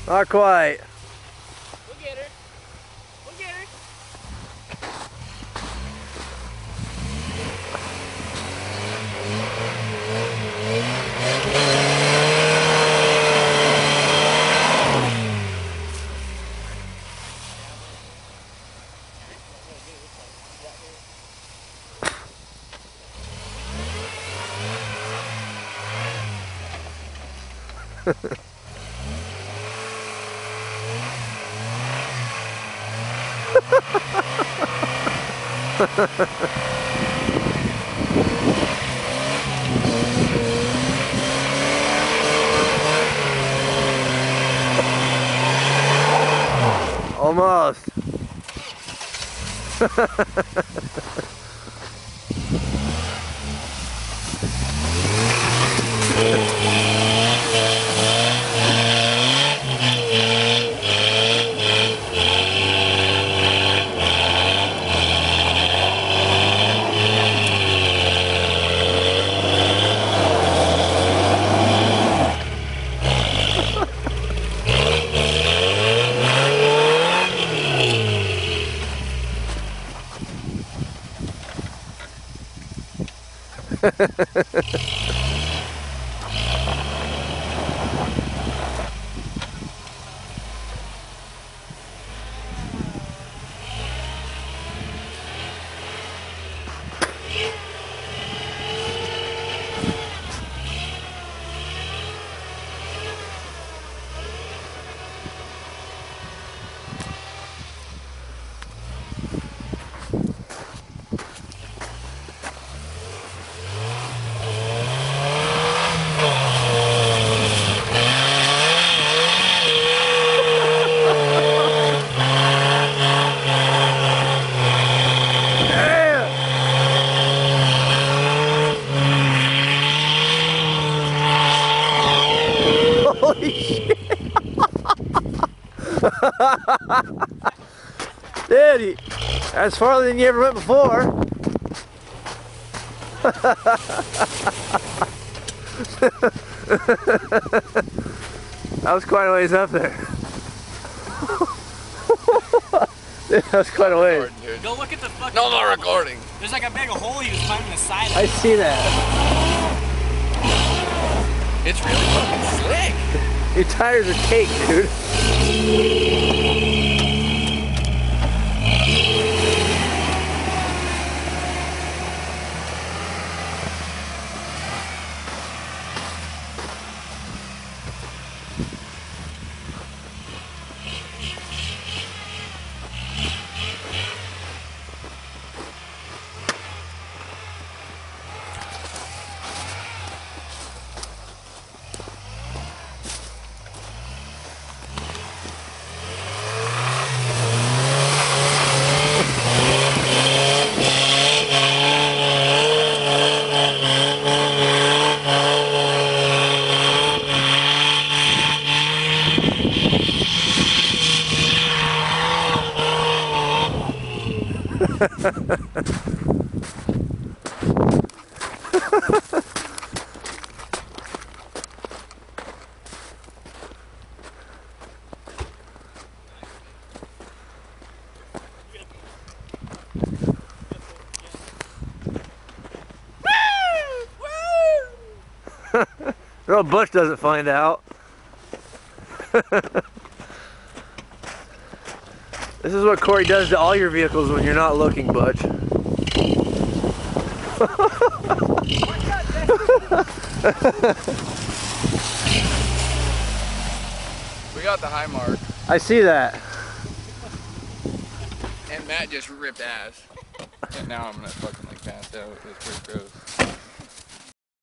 Not quite. We'll get her. We'll get her. Almost. Holy shit! Dude, that's farther than you ever went before. That was quite a ways up there. Dude, that was quite a ways. Go look at the fucking... No more recording. There's like a big hole he was climbing the side of. I see that. It's really fucking slick. Your tires are cake, dude. No, Butch doesn't find out. This is what Cory does to all your vehicles when you're not looking, Butch. We got the high mark. I see that. And Matt just ripped ass. And now I'm gonna fucking like pass out. It was pretty gross.